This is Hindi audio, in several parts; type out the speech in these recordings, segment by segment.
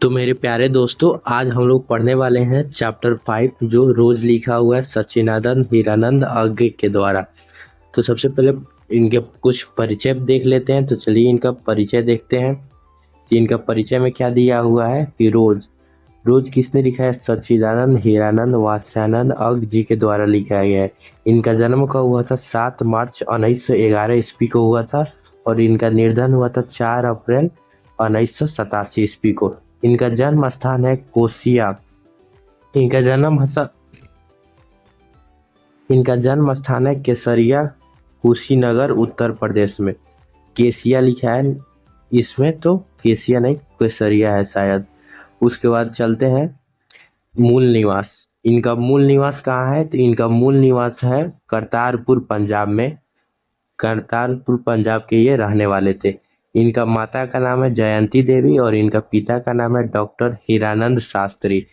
तो मेरे प्यारे दोस्तों, आज हम लोग पढ़ने वाले हैं चैप्टर 5 जो रोज लिखा हुआ है सच्चिदानंद हीरानंद आगे के द्वारा। तो सबसे पहले इनके कुछ परिचय देख लेते हैं। तो चलिए इनका परिचय देखते हैं कि इनका परिचय में क्या दिया हुआ है कि रोज रोज किसने लिखा है? सच्चिदानंद हीरानंद वात्स्यानंद अग जी के द्वारा लिखा गया है। इनका जन्म कब हुआ था? 7 मार्च 1911 ईस्वी को हुआ था और इनका निर्धन हुआ था 4 अप्रैल 1987 ईस्वी को। इनका जन्म स्थान है कोसिया। इनका जन्म स- इनका जन्म स्थान है केसरिया, कुशीनगर, उत्तर प्रदेश में। केसिया लिखा है इसमें, तो केसिया नहीं केसरिया है शायद। उसके बाद चलते हैं मूल निवास। इनका मूल निवास कहाँ है? तो इनका मूल निवास है करतारपुर, पंजाब में। करतारपुर पंजाब के ये रहने वाले थे। इनका माता का नाम है जयंती देवी और इनका पिता का नाम है डॉक्टर हीरानंद शास्त्री।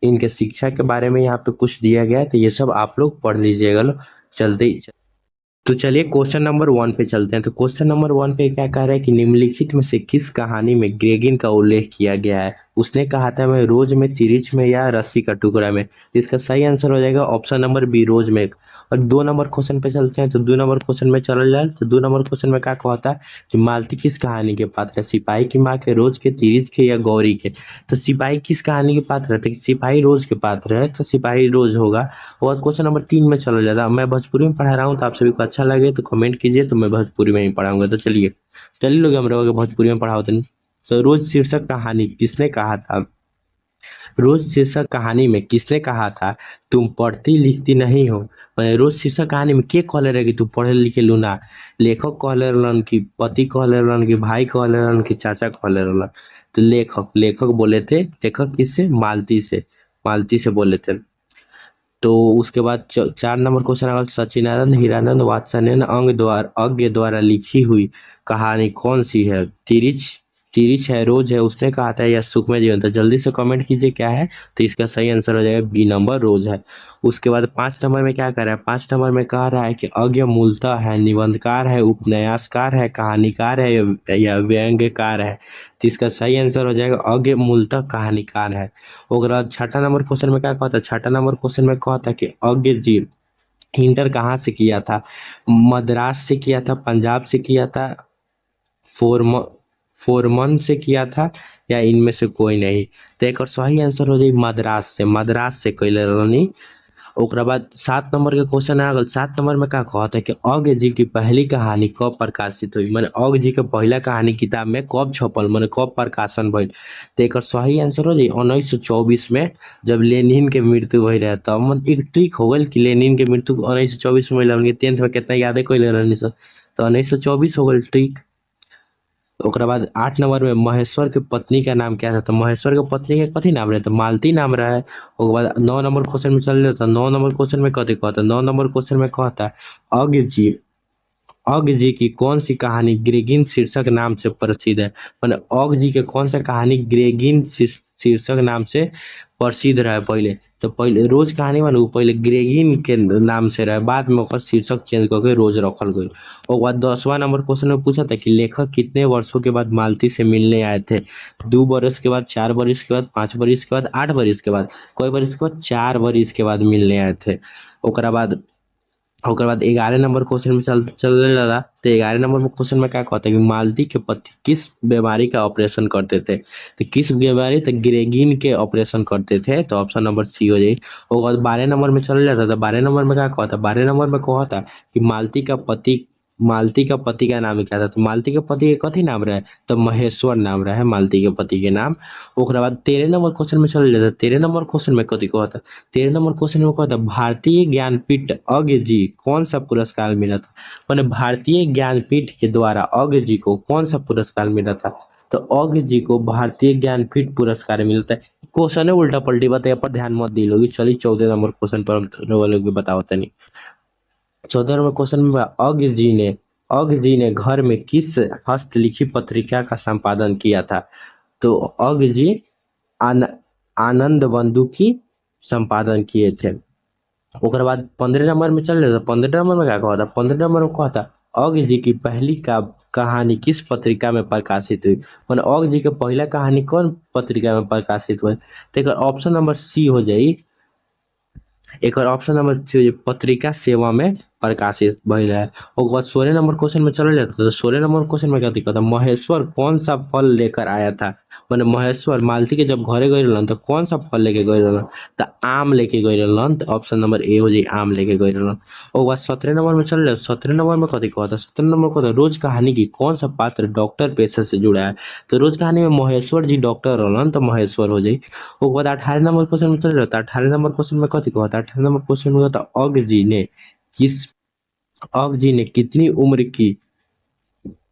इनके शिक्षा के बारे में यहाँ पे कुछ दिया गया है, तो ये सब आप लोग पढ़ लीजिएगा। लो चलते ही तो चलिए क्वेश्चन नंबर 1 पे चलते हैं। तो क्वेश्चन नंबर 1 पे क्या कह रहा है कि निम्नलिखित में से किस कहानी में ग्रेगिन का उल्लेख किया गया है? उसने कहा था मैं रोज में, तिरिच में या रस्सी का टुकड़ा में। इसका सही आंसर हो जाएगा ऑप्शन नंबर बी, रोज में। और 2 नंबर क्वेश्चन पे चलते हैं। तो 2 नंबर क्वेश्चन में चल जाए तो 2 नंबर क्वेश्चन में क्या कहता है कि मालती किस कहानी के पात्र है? सिपाही की माँ के, रोज के, तिरिच के या गौरी के? तो सिपाही किस कहानी के पात्र है? तो सिपाही रोज के पात्र है, तो सिपाही रोज होगा। और क्वेश्चन नंबर 3 में चला जाता। मैं भोजपुरी में पढ़ा रहा हूँ, तो आप सभी को अच्छा लगे तो कमेंट कीजिए, तो मैं भोजपुरी में ही पढ़ाऊंगा। तो चलिए चलिए लोग, हम लोग भोजपुरी में पढ़ाओ। तो रोज शीर्षक कहानी किसने कहा था? रोज शीर्षक कहानी में किसने कहा था तुम पढ़ती लिखती नहीं हो? रोज शीर्षक कहानी में के कहले रहे कि तू पढ़े लिखे लू ना? लेखक कहले रहलन कि पति कहले रहलन कि भाई कहले रहलन कि चाचा कहले रहलन? तो लेखक लेखक बोले थे। लेखक किससे? मालती से। मालती से बोले थे। तो उसके बाद 4 नंबर क्वेश्चन अगर सच्चिदानंद हीरानंद वात्स्यायन अज्ञ द्वारा लिखी हुई कहानी कौन सी है? तिरिच तिरिच है, रोज है, उसने कहा था, या सुखमय जीवन? तो जल्दी से कमेंट कीजिए क्या है। तो इसका सही आंसर हो जाएगा बी नंबर, रोज है। उसके बाद 5 नंबर में क्या कर रहा है? 5 नंबर में कह रहा है कि अज्ञ मूलतः है निबंधकार है, उपन्यासकार है, कहानीकार है या व्यंग्यकार है? तो इसका सही आंसर हो जाएगा अज्ञ मूलतः कहानीकार है। ओकरा बाद 6 नंबर क्वेश्चन में क्या कहता है? 6 नंबर क्वेश्चन में कहता है कि अज्ञ जी इंटर कहाँ से किया था? मद्रास से किया था, पंजाब से किया था, फोरम फोरमन से किया था, या इनमें से कोई नहीं? तो एक और सही आंसर हो जाए मद्रास से। मद्रास से कैले रहनी। ओकरा बाद 7 नंबर के क्वेश्चन आ गल। 7 नंबर में का कहता है कि अज्ञ जी की पहली कहानी कब प्रकाशित हुई? माने अज्ञ जी के पहला कहानी किताब में कब छपल, माने कब प्रकाशन भइल? तो एकर सही आंसर हो जाई 1924 में, जब लेनिन के मृत्यु भई रहे। तब मतलब एक ट्रिक हो गल कि लेनिन के मृत्यु 1924 में भइल। हमनी 10th में कितना याद है कोई रहनी सर? तो 1924 हो गल ट्रिक। ओकरा बाद 8 नंबर में महेश्वर के पत्नी का नाम क्या था? तो महेश्वर के पत्नी के कथी नाम रहे? तो मालती नाम रहे। ओकर बाद 9 नंबर क्वेश्चन में चल जाता। 9 नंबर क्वेश्चन में कथी कहता? 9 नंबर क्वेश्चन में कहता अज्ञ जी अज्ञ जी की कौन सी कहानी ग्रेगिन शीर्षक नाम से प्रसिद्ध है? मैंने अज्ञ जी के कौन सा कहानी ग्रेगिन शीर्षक नाम से प्रसिद्ध रहे? पहले तो पहले रोज कहानी माने उ पहले ग्रेगिन के नाम से रहे, बाद में ओकर शीर्षक चेंज करके रोज रखल गई। और बाद 10वां नंबर क्वेश्चन में पूछा था कि लेखक कितने वर्षों के बाद मालती से मिलने आए थे? 2 बरस के बाद, 4 बरस के बाद, 5 बरस के बाद, 8 बरस के बाद? कोई बरस के बाद? 4 बरस के बाद मिलने आए थे। ओकरा बाद 11 नंबर क्वेश्चन में चल चल रहा। तो 11 नंबर में क्वेश्चन में क्या कहता है कि मालती के पति किस बीमारी का ऑपरेशन करते थे? तो किस बीमारी? तो ग्रेगिन के ऑपरेशन करते थे। तो ऑप्शन नंबर सी हो जाए। और 12 नंबर में चल जाता था। 12 नंबर में क्या कहता? 12 नंबर में कहता कि मालती का पति का नाम क्या था? तो मालती के पति के कथी नाम रहे? तो महेश्वर नाम रहे मालती के पति के नाम। ओकरा बाद 13 नंबर क्वेश्चन में चल जाता। 13 नंबर क्वेश्चन में कथी कहता? 13 नंबर क्वेश्चन में कहता भारतीय ज्ञानपीठ अज्ञ जी कौन सा पुरस्कार मिला था? मैंने भारतीय ज्ञानपीठ के द्वारा अज्ञ जी को कौन सा पुरस्कार मिला था? तो अज्ञ जी को भारतीय ज्ञानपीठ पुरस्कार मिलता है। क्वेश्चन है उल्टा पलटी, बताइए पर ध्यान मत दी लोगी। चलिए 14 नंबर क्वेश्चन पर हम लोग भी बताओ तनी। 14 नंबर क्वेश्चन में अज्ञ जी ने घर में किस हस्तलिखित पत्रिका का संपादन किया था? तो अज्ञ जी आन, आनंद बंधु की संपादन किए थे। ओकर बाद 15 नंबर में चल जाता। 15 नंबर में क्या कहा था? 15 नंबर में कहा था अज्ञ जी की पहली कहानी किस पत्रिका में प्रकाशित हुई। मैंने अग जी के पहला कहानी कौन पत्रिका में प्रकाशित हुई, तो एक ऑप्शन नंबर सी हो जाई। एक ऑप्शन नंबर सी पत्रिका सेवा में प्रकाशित भइल है। और बाद 16 नंबर क्वेश्चन में चल जाता तो 16 नंबर क्वेश्चन में क्या दिक्कत है, महेश्वर कौन सा फल लेकर आया था। मैंने महेश्वर मालती के जब घरे गए रहलन तो कौन सा फल लेके गए रहलन, तो आम लेके गए रहलन। तो ऑप्शन नंबर ए हो जाए आम लेके गए रहलन। और बाद 17 नंबर में चल जाए, 17 नंबर में कथी कहता है, 17 नंबर को रोज कहानी की कौन सा पात्र डॉक्टर पेशे से जुड़ा है। तो रोज कहानी में महेश्वर जी डॉक्टर रहलन, तो महेश्वर हो जाए। उसके बाद 18 नंबर क्वेश्चन में चल जाता है, 18 नंबर क्वेश्चन में कथी कहता है, 18 नंबर क्वेश्चन में कहता है किस अग जी ने कितनी उम्र की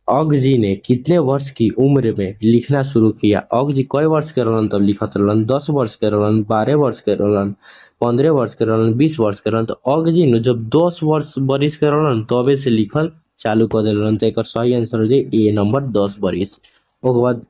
अग जी ने कितने वर्ष की उम्र में लिखना शुरू किया। अग जी कई वर्ष के रहलन तब लिखत रहलन, 10 वर्ष के रहलन, 12 वर्ष के रहलन, 15 वर्ष के रहलन, 20 वर्ष के रहलन। तो अग जी ने जब 10 वर्ष बरिस के रहलन तबे से लिखल चालू कर दिल रहलन। तो एक सही आंसर हो जाए ए नंबर 10 बरिस। उसके बाद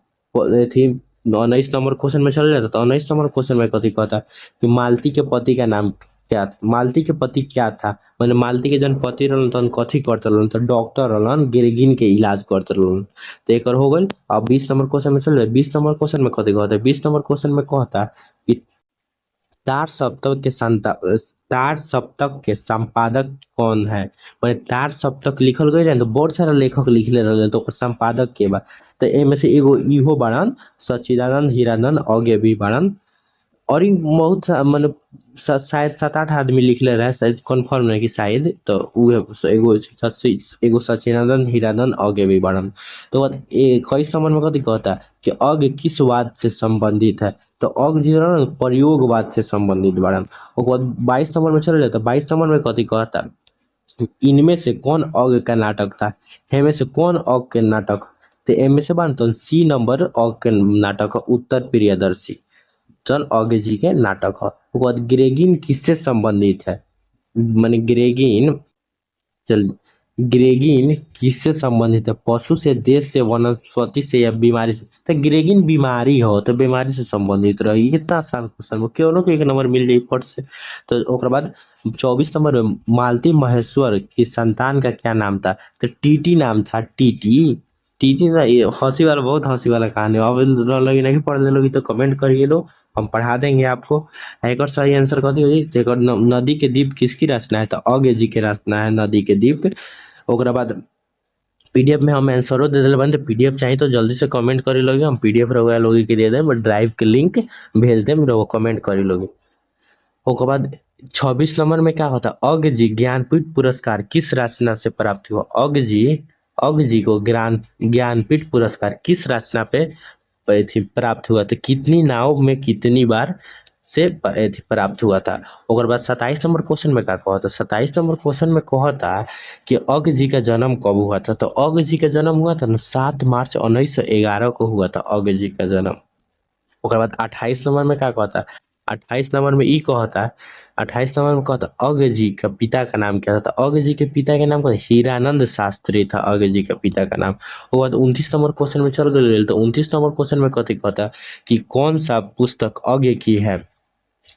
थी 19 नंबर क्वेश्चन में चल जाता। तो 19 नंबर क्वेश्चन में कथी कहता कि मालती के पति का नाम क्या, मालती के पति क्या था। मैंने मालती के जन पति रहलन तन कथी करते रहलन, तो डॉक्टर रहलन, गिरगिन के इलाज करते रहलन। तो एक हो गई। अब 20 नंबर क्वेश्चन में चल जाए, 20 नंबर क्वेश्चन में कथी कहता है, 20 नंबर क्वेश्चन में कहता कि तार सप्तक के संपादक कौन है। मैंने तार सप्तक लिखल गई रहे तो बहुत सारा लेखक लिखले रहे, तो ओकर संपादक के बा। तो एमे से एगो इहो बाड़न सच्चिदानंद हीरानंद अगे भी बाड़न। और बहुत मतलब शायद 7-8 आदमी लिखले रहे, शायद कन्फर्म नहीं कि शायद। तो उहे एगो सच्चिदानंद हीरानंद अगे भी बाड़न। तो 21 नंबर में कथी कहता कि अग किस वाद से संबंधित है। तो अग जी प्रयोगवाद से संबंधित बाड़न। और बाद 22 नंबर में चले जाता, 22 नंबर में कथी कहता इनमें से कौन अग का नाटक था, हेमे से कौन अग के नाटक। तो एम में से बान तो सी नंबर अग के नाटक उत्तर प्रियदर्शी चल अगे जी के नाटक है। उसके बाद ग्रेगिन किससे संबंधित है, माने ग्रेगिन चल ग्रेगिन किससे संबंधित है, पशु से, देश से, वनस्पति से या बीमारी से। तो ग्रेगिन बीमारी हो तो बीमारी से संबंधित रही। कितना आसान क्वेश्चन, क्यों को एक नंबर मिल जाए फट से। तो ओकर बाद 24 नंबर में मालती महेश्वर की संतान का क्या नाम था। तो टीटी नाम था, टीटी। टीटी ना ये हंसी वाला, बहुत हंसी वाला कहानी। अब लगी नहीं पढ़ ले लोगी तो कमेंट करिए लो, हम पढ़ा देंगे आपको। एक और सही आंसर कथी हो जाए, एक और नदी के द्वीप किसकी रचना है, तो अगे जी के रचना है नदी के द्वीप। ओकरा बाद पीडीएफ में हम आंसरो दे दिले बन। पीडीएफ चाहिए तो जल्दी से कमेंट करी लोगे, हम पीडीएफ रहुआ लोगी के दे दें, ड्राइव के लिंक भेज दें, रहुआ कमेंट करी लोगे। ओकर बाद 26 नंबर में क्या होता है, अग जी ज्ञानपीठ पुरस्कार किस रचना से प्राप्त हुआ। अग जी को ज्ञानपीठ पुरस्कार किस रचना पे प्राप्त हुआ। तो कितनी नाव में कितनी बार से प्राप्त हुआ था। ओकर बाद 27 नंबर क्वेश्चन में क्या कहता, 27 नंबर क्वेश्चन में कहता कि अग जी का जन्म कब हुआ था। तो अग जी का जन्म हुआ था ना 7 मार्च 1911 को हुआ था अग जी का जन्म। ओकर बाद 28 नंबर में क्या कहता, 28 नंबर में ई कहता, 28 नंबर में कहता अग जी का पिता का नाम क्या था। अग जी के पिता के नाम का हीरानंद शास्त्री था अग जी का पिता का नाम। उसके बाद 29 नंबर क्वेश्चन में चल गए। तो 29 नंबर क्वेश्चन में कथी कहता कि कौन सा पुस्तक अग की है।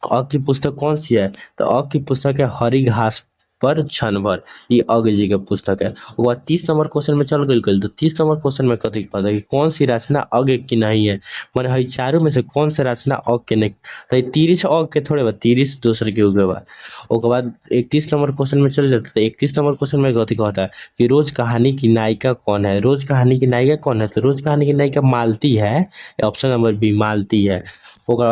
अग की पुस्तक कौन सी है, तो अग की पुस्तक है हरी घास पर क्षण भर, ये अग जी का पुस्तक है। वह 30 नंबर क्वेश्चन में चल गई। तो 30 नंबर क्वेश्चन में कथी कहता है कि कौन सी रचना अग की नहीं है, मैंने हई चारों में से कौन सी रचना अग के नहीं। तो 30 अग के थोड़े बा, 30 दूसरे के उगे बा। उसके बाद 31 नंबर क्वेश्चन में चल जाता है। 31 नंबर क्वेश्चन में कथी कहता है कि रोज कहानी की नायिका कौन है। रोज कहानी की नायिका कौन है, तो रोज कहानी की नायिका मालती है, ऑप्शन नंबर बी मालती है। उसके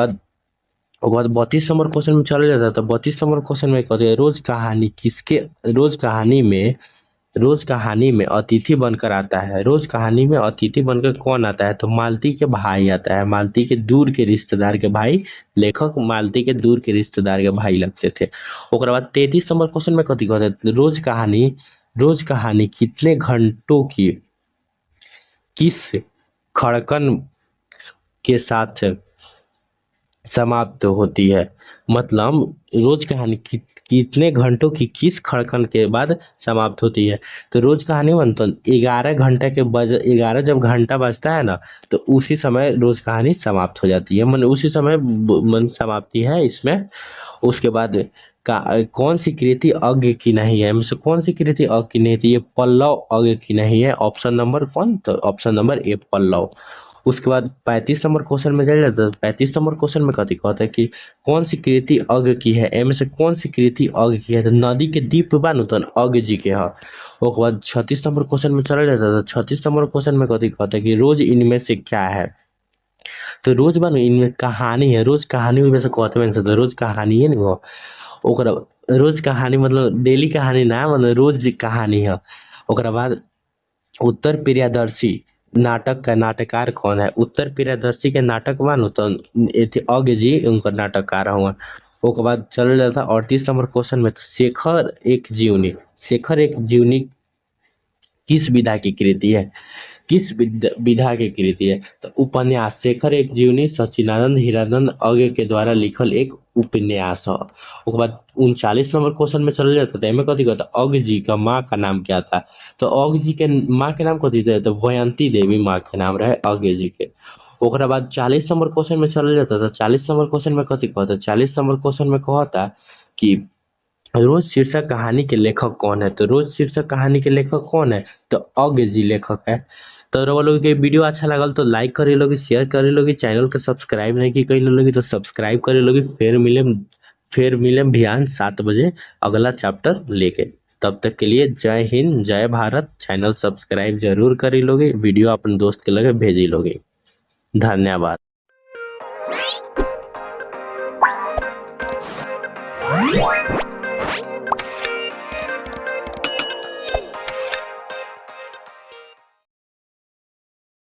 बाद 32 नंबर क्वेश्चन में चले जाता है। तो 32 नंबर क्वेश्चन में कहते हैं रोज कहानी में अतिथि बनकर आता है। रोज कहानी में अतिथि बनकर कौन आता है, तो मालती के भाई आता है, मालती के दूर के रिश्तेदार के भाई। लेखक मालती के दूर के रिश्तेदार के भाई लगते थे। ओकर बाद 33 नंबर क्वेश्चन में कथी कहते हैं, रोज कहानी कितने घंटों की किस खड़कन के साथ समाप्त होती है। मतलब रोज कहानी कितने घंटों की किस खड़कन के बाद समाप्त होती है। तो रोज कहानी बनता 11 घंटे के 11 जब घंटा बजता है ना, तो उसी समय रोज कहानी समाप्त हो जाती है, मन उसी समय मन समाप्ति है इसमें। उसके बाद कौन सी कृति अज्ञ की नहीं है, इनमें से कौन सी कृति अज्ञ की नहीं थी, ये पल्लव अज्ञ की नहीं है। ऑप्शन नंबर कौन, तो ऑप्शन नंबर ए पल्लव। उसके बाद 35 नंबर क्वेश्चन में चल जाता है। 35 नंबर क्वेश्चन में कथी कहता है कि कौन सी कृति अज्ञ की है, इनमें से कौन सी कृति अज्ञ की है, तो नदी के दीप बानू तो अज्ञ जी के है। उसके बाद 36 नंबर क्वेश्चन में चला जाता है। 36 नंबर क्वेश्चन में कथी कहता है कि रोज इनमें से क्या है, तो रोज बानू इनमें कहानी है, रोज कहानी में से कहते हैं तो रोज कहानी है ना वो। ओकरा रोज कहानी मतलब डेली कहानी ना, मतलब रोज कहानी है। ओकरा बाद उत्तर प्रियदर्शी नाटक का नाटककार कौन है, उत्तर प्रियदर्शी के नाटक मानो तो एथी अज्ञ जी उनका नाटककार हुआ। ओकर बाद चल जाता 38 नंबर क्वेश्चन में, तो शेखर एक जीवनी किस विधा की कृति है, किस विधा की कृति है, तो उपन्यास। शेखर एक जीवनी सच्चिदानंद हीरानंद अज्ञ के द्वारा लिखल एक उपन्यास है। उसके बाद 39 नंबर क्वेश्चन में चल जाता था, एमे कथी कहता अज्ञ जी का माँ का नाम क्या था, तो अज्ञ जी के माँ के नाम कथी थे, तो वयंती देवी माँ के नाम रहे अज्ञ जी के। ओकरा बाद 40 नंबर क्वेश्चन में चल जाता था। 40 नंबर क्वेश्चन में कथी कहता, 40 नंबर क्वेश्चन में कहता कि रोज शीर्षक कहानी के लेखक कौन है, तो रोज शीर्षक कहानी के लेखक कौन है, तो अज्ञ जी लेखक है। तो रउआ लोग के वीडियो अच्छा लगल तो लाइक करे लोगी, शेयर करे लोगी, चैनल के सब्सक्राइब नहीं की कइले लोगी तो सब्सक्राइब करे लोगी। फिर मिले बिहान 7 बजे अगला चैप्टर लेके। तब तक के लिए जय हिंद जय भारत। चैनल सब्सक्राइब जरूर करी लोगी, वीडियो अपने दोस्त के लगे भेजी लोगी। धन्यवाद।